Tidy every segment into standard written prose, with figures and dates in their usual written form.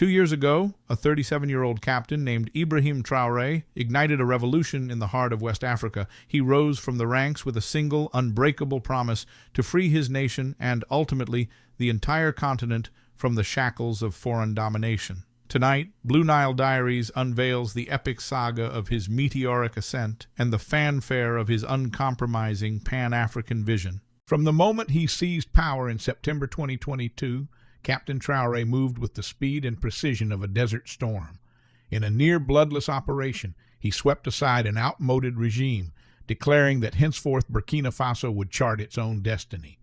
2 years ago, a 37-year-old captain named Ibrahim Traoré ignited a revolution in the heart of West Africa. He rose from the ranks with a single, unbreakable promise to free his nation and, ultimately, the entire continent from the shackles of foreign domination. Tonight, Blue Nile Diaries unveils the epic saga of his meteoric ascent and the fanfare of his uncompromising Pan-African vision. From the moment he seized power in September 2022, Captain Traoré moved with the speed and precision of a desert storm. In a near-bloodless operation, he swept aside an outmoded regime, declaring that henceforth Burkina Faso would chart its own destiny.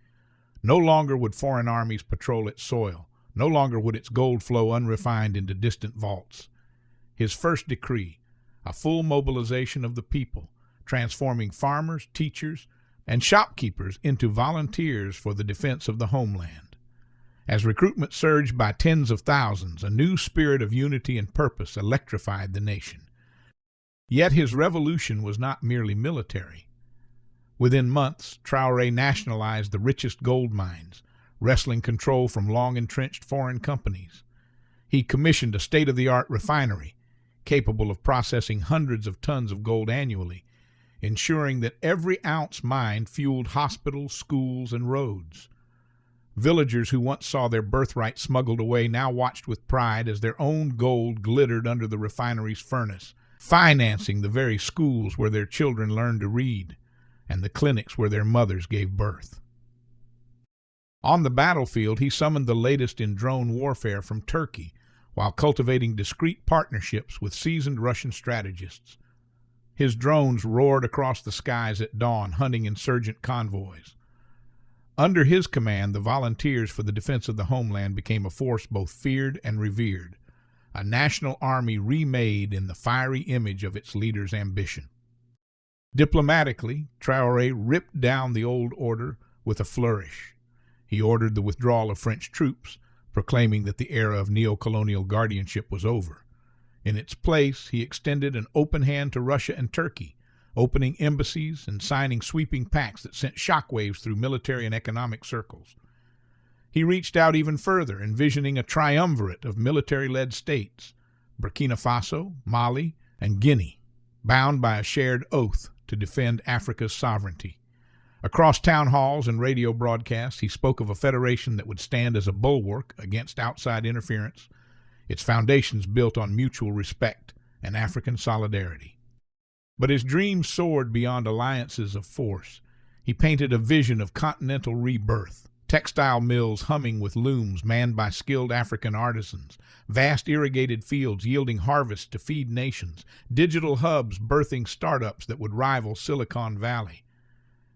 No longer would foreign armies patrol its soil. No longer would its gold flow unrefined into distant vaults. His first decree, a full mobilization of the people, transforming farmers, teachers, and shopkeepers into volunteers for the defense of the homeland. As recruitment surged by tens of thousands, a new spirit of unity and purpose electrified the nation. Yet his revolution was not merely military. Within months, Traoré nationalized the richest gold mines, wresting control from long-entrenched foreign companies. He commissioned a state-of-the-art refinery, capable of processing hundreds of tons of gold annually, ensuring that every ounce mined fueled hospitals, schools, and roads. Villagers who once saw their birthright smuggled away now watched with pride as their own gold glittered under the refinery's furnace, financing the very schools where their children learned to read and the clinics where their mothers gave birth. On the battlefield, he summoned the latest in drone warfare from Turkey while cultivating discreet partnerships with seasoned Russian strategists. His drones roared across the skies at dawn, hunting insurgent convoys. Under his command, the volunteers for the defense of the homeland became a force both feared and revered, a national army remade in the fiery image of its leader's ambition. Diplomatically, Traoré ripped down the old order with a flourish. He ordered the withdrawal of French troops, proclaiming that the era of neocolonial guardianship was over. In its place, he extended an open hand to Russia and Turkey, opening embassies and signing sweeping pacts that sent shockwaves through military and economic circles. He reached out even further, envisioning a triumvirate of military-led states, Burkina Faso, Mali, and Guinea, bound by a shared oath to defend Africa's sovereignty. Across town halls and radio broadcasts, he spoke of a federation that would stand as a bulwark against outside interference, its foundations built on mutual respect and African solidarity. But his dreams soared beyond alliances of force. He painted a vision of continental rebirth, textile mills humming with looms manned by skilled African artisans, vast irrigated fields yielding harvests to feed nations, digital hubs birthing startups that would rival Silicon Valley.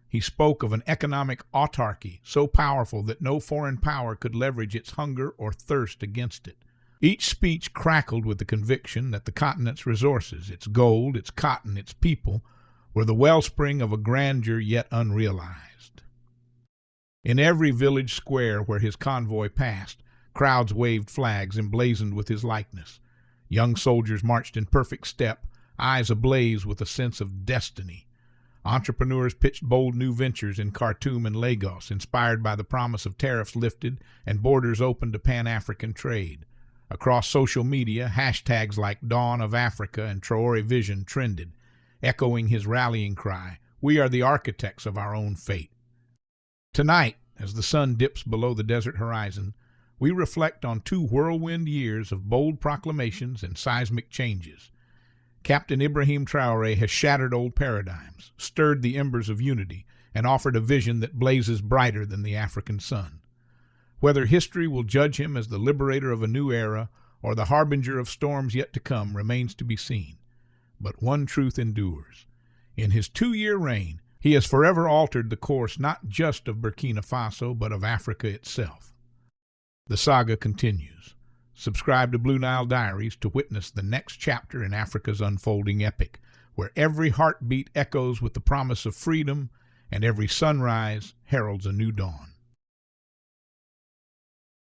He spoke of an economic autarky so powerful that no foreign power could leverage its hunger or thirst against it. Each speech crackled with the conviction that the continent's resources, its gold, its cotton, its people, were the wellspring of a grandeur yet unrealized. In every village square where his convoy passed, crowds waved flags emblazoned with his likeness. Young soldiers marched in perfect step, eyes ablaze with a sense of destiny. Entrepreneurs pitched bold new ventures in Khartoum and Lagos, inspired by the promise of tariffs lifted and borders open to Pan-African trade. Across social media, hashtags like Dawn of Africa and Traoré Vision trended, echoing his rallying cry, "We are the architects of our own fate." Tonight, as the sun dips below the desert horizon, we reflect on 2 whirlwind years of bold proclamations and seismic changes. Captain Ibrahim Traoré has shattered old paradigms, stirred the embers of unity, and offered a vision that blazes brighter than the African sun. Whether history will judge him as the liberator of a new era or the harbinger of storms yet to come remains to be seen. But one truth endures. In his 2-year reign, he has forever altered the course not just of Burkina Faso, but of Africa itself. The saga continues. Subscribe to Blue Nile Diaries to witness the next chapter in Africa's unfolding epic, where every heartbeat echoes with the promise of freedom and every sunrise heralds a new dawn.